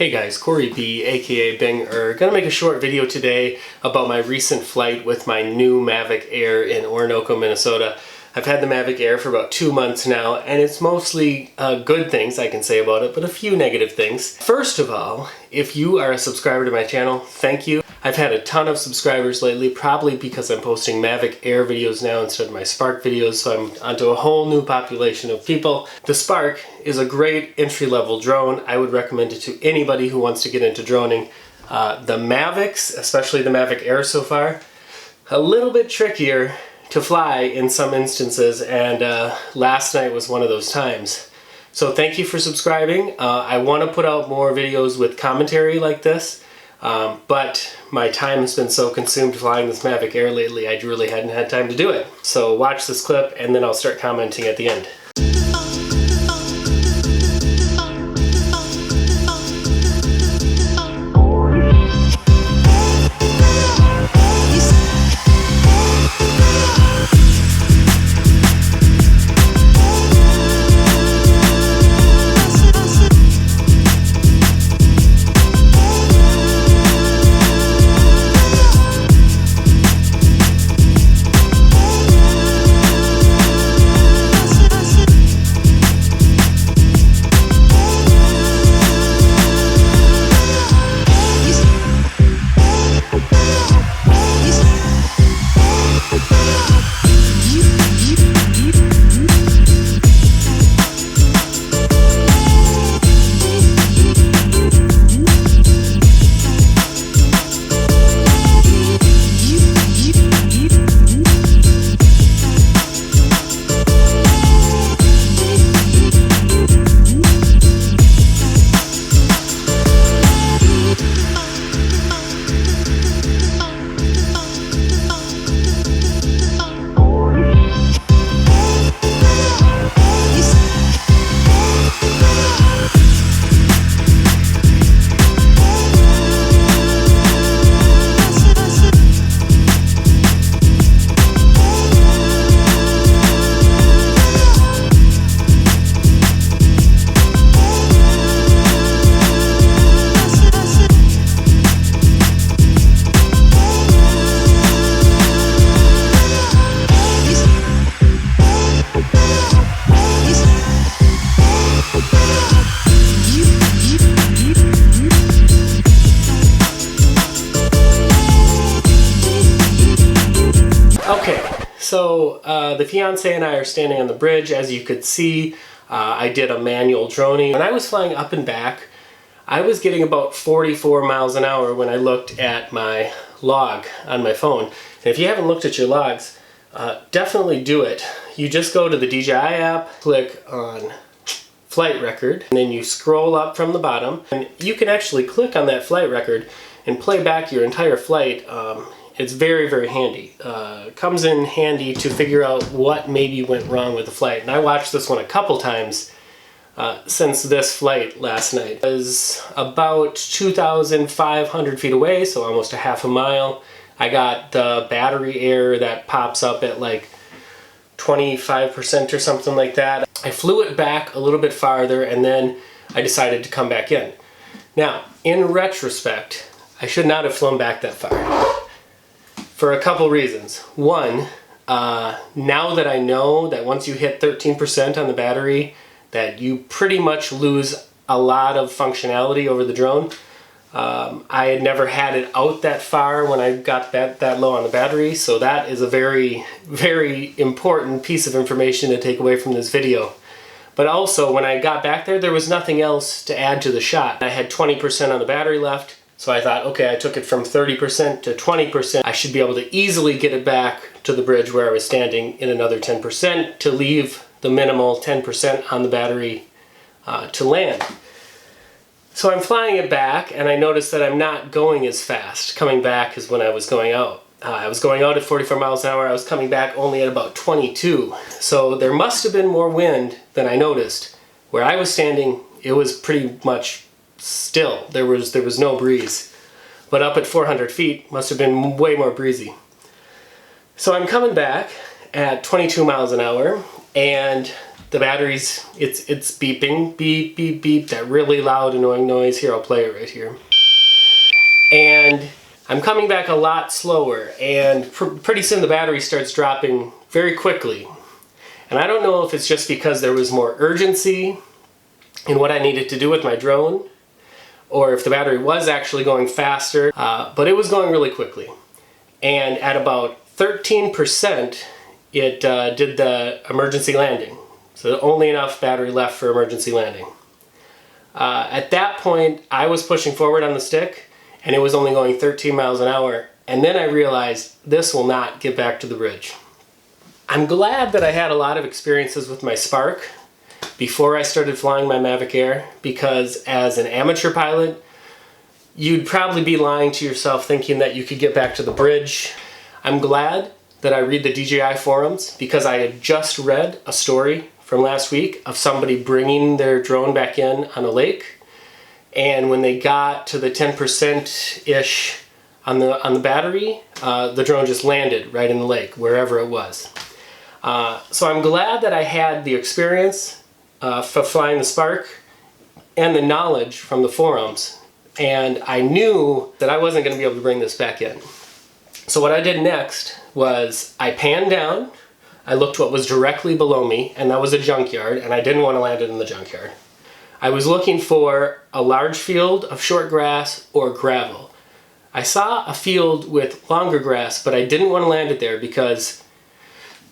Hey guys, Corey B, aka Bing, gonna make a short video today about my recent flight with my new Mavic Air in Oronoco, Minnesota. I've had the Mavic Air for about 2 months now, and it's mostly good things I can say about it, but a few negative things. First of all, if you are a subscriber to my channel, thank you. I've had a ton of subscribers lately, probably because I'm posting Mavic Air videos now instead of my Spark videos, so I'm onto a whole new population of people. The Spark is a great entry-level drone. I would recommend it to anybody who wants to get into droning. The Mavics, especially the Mavic Air so far, a little bit trickier to fly in some instances, and last night was one of those times. So thank you for subscribing. I want to put out more videos with commentary like this, but my time has been so consumed flying this Mavic Air lately, I really hadn't had time to do it. So watch this clip and then I'll start commenting at the end. Okay, so the fiance and I are standing on the bridge. As you could see, I did a manual droning. When I was flying up and back, I was getting about 44 miles an hour when I looked at my log on my phone. And if you haven't looked at your logs, definitely do it. You just go to the DJI app, click on flight record, and then you scroll up from the bottom, and you can actually click on that flight record and play back your entire flight. It's very, very handy. Comes in handy to figure out what maybe went wrong with the flight. And I watched this one a couple times since this flight last night. It was about 2,500 feet away, so almost a half a mile. I got the battery error that pops up at like 25% or something like that. I flew it back a little bit farther and then I decided to come back in. Now, in retrospect, I should not have flown back that far. For a couple reasons. One, now that I know that once you hit 13% on the battery, that you pretty much lose a lot of functionality over the drone. I had never had it out that far when I got that low on the battery, so that is a very, very important piece of information to take away from this video. But also, when I got back there was nothing else to add to the shot. I had 20% on the battery left. So I thought, okay, I took it from 30% to 20%. I should be able to easily get it back to the bridge where I was standing in another 10% to leave the minimal 10% on the battery to land. So I'm flying it back and I noticed that I'm not going as fast coming back as when I was going out. I was going out at 44 miles an hour, I was coming back only at about 22. So there must have been more wind than I noticed. Where I was standing, it was pretty much still. There was no breeze. But up at 400 feet, must have been way more breezy. So I'm coming back at 22 miles an hour, and The batteries, it's beeping, beep, beep, beep, that really loud annoying noise. Here, I'll play it right here. And I'm coming back a lot slower, and pretty soon the battery starts dropping very quickly. And I don't know if it's just because there was more urgency in what I needed to do with my drone, or if the battery was actually going faster, but it was going really quickly. And at about 13%, it did the emergency landing. So only enough battery left for emergency landing. At that point, I was pushing forward on the stick, and it was only going 13 miles an hour. And then I realized this will not get back to the bridge. I'm glad that I had a lot of experiences with my Spark before I started flying my Mavic Air, because as an amateur pilot, you'd probably be lying to yourself thinking that you could get back to the bridge. I'm glad that I read the DJI forums, because I had just read a story from last week of somebody bringing their drone back in on a lake, and when they got to the 10%-ish on the battery, the drone just landed right in the lake, wherever it was. So I'm glad that I had the experience for flying the Spark and the knowledge from the forums, and I knew that I wasn't going to be able to bring this back in. So what I did next was I panned down, I looked what was directly below me, and that was a junkyard, and I didn't want to land it in the junkyard. I was looking for a large field of short grass or gravel. I saw a field with longer grass, but I didn't want to land it there because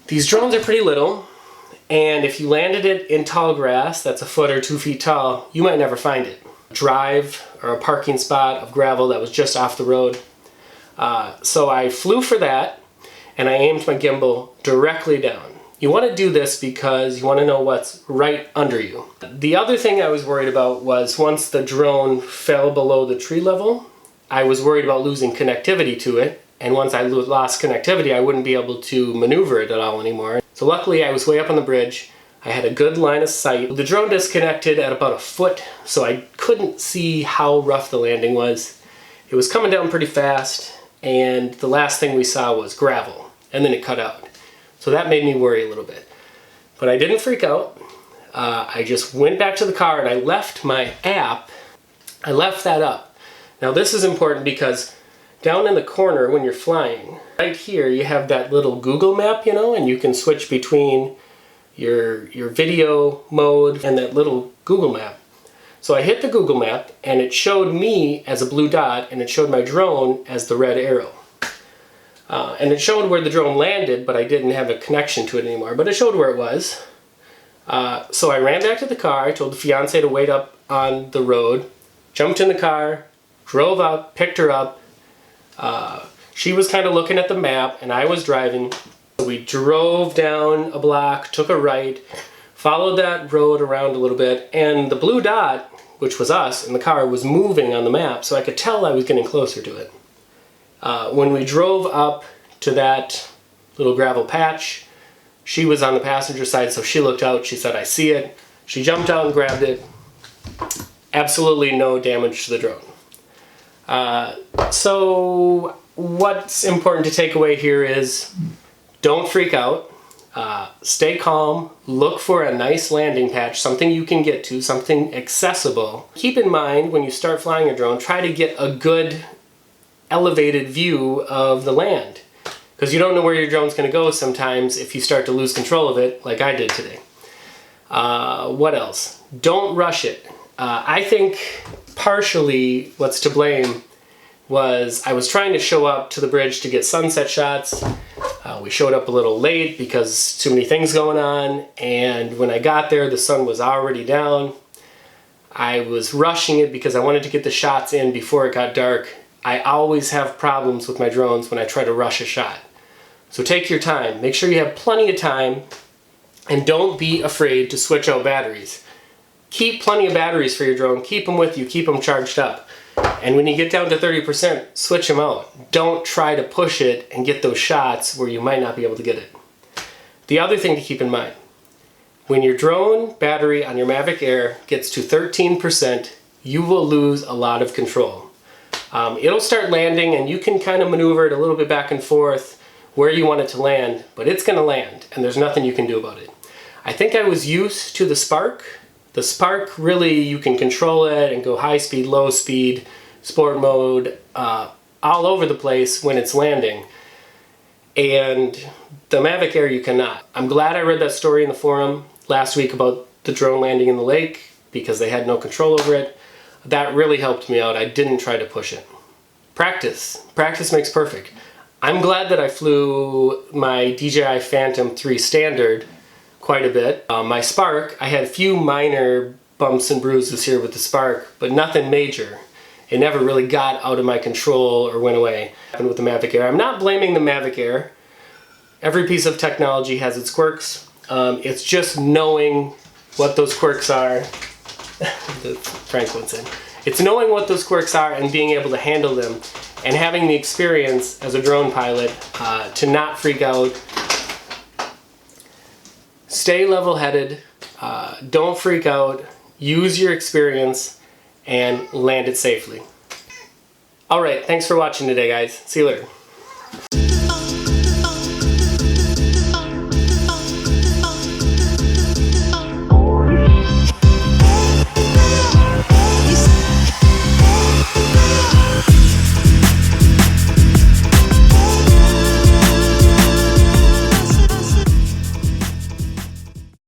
these drones are pretty little, and if you landed it in tall grass that's a foot or 2 feet tall, you might never find it. Drive or a parking spot of gravel that was just off the road. So I flew for that, and I aimed my gimbal directly down. You want to do this because you want to know what's right under you. The other thing I was worried about was once the drone fell below the tree level, I was worried about losing connectivity to it, and once I lost connectivity, I wouldn't be able to maneuver it at all anymore. So luckily I was way up on the bridge. I had a good line of sight. The drone disconnected at about a foot, so I couldn't see how rough the landing was. It was coming down pretty fast, and the last thing we saw was gravel, and then it cut out. So that made me worry a little bit. But I didn't freak out. I just went back to the car and I left my app. I left that up. Now this is important because down in the corner when you're flying, right here you have that little Google map, you know, and you can switch between your video mode and that little Google map. So I hit the Google map and it showed me as a blue dot and it showed my drone as the red arrow. And it showed where the drone landed, but I didn't have a connection to it anymore, but it showed where it was. So I ran back to the car, I told the fiance to wait up on the road, jumped in the car, drove up, picked her up. She was kind of looking at the map and I was driving. We drove down a block, took a right, followed that road around a little bit, and the blue dot, which was us in the car, was moving on the map, so I could tell I was getting closer to it. When we drove up to that little gravel patch, she was on the passenger side, so she looked out, she said, "I see it." She jumped out and grabbed it. Absolutely no damage to the drone. So what's important to take away here is don't freak out. Stay calm, look for a nice landing patch, something you can get to, something accessible. Keep in mind when you start flying a drone, try to get a good elevated view of the land, because you don't know where your drone's going to go sometimes if you start to lose control of it like I did today. What else? Don't rush it. I think partially what's to blame was I was trying to show up to the bridge to get sunset shots. We showed up a little late because too many things going on, and when I got there the sun was already down. I was rushing it because I wanted to get the shots in before it got dark. I always have problems with my drones when I try to rush a shot. So take your time, make sure you have plenty of time, and don't be afraid to switch out batteries. Keep plenty of batteries for your drone, keep them with you, keep them charged up. And when you get down to 30%, switch them out. Don't try to push it and get those shots where you might not be able to get it. The other thing to keep in mind, when your drone battery on your Mavic Air gets to 13%, you will lose a lot of control. It'll start landing and you can kind of maneuver it a little bit back and forth where you want it to land, but it's going to land and there's nothing you can do about it. I think I was used to the Spark. The Spark, really, you can control it and go high speed, low speed, sport mode, all over the place when it's landing. And the Mavic Air you cannot. I'm glad I read that story in the forum last week about the drone landing in the lake because they had no control over it. That really helped me out. I didn't try to push it. Practice. Practice makes perfect. I'm glad that I flew my DJI Phantom 3 Standard quite a bit. My Spark, I had a few minor bumps and bruises here with the Spark, but nothing major. It never really got out of my control or went away. Happened with the Mavic Air. I'm not blaming the Mavic Air. Every piece of technology has its quirks. It's just knowing what those quirks are. Franklin's in. It's knowing what those quirks are and being able to handle them and having the experience as a drone pilot to not freak out. Stay level-headed. Don't freak out. Use your experience and land it safely. Alright, thanks for watching today, guys. See you later.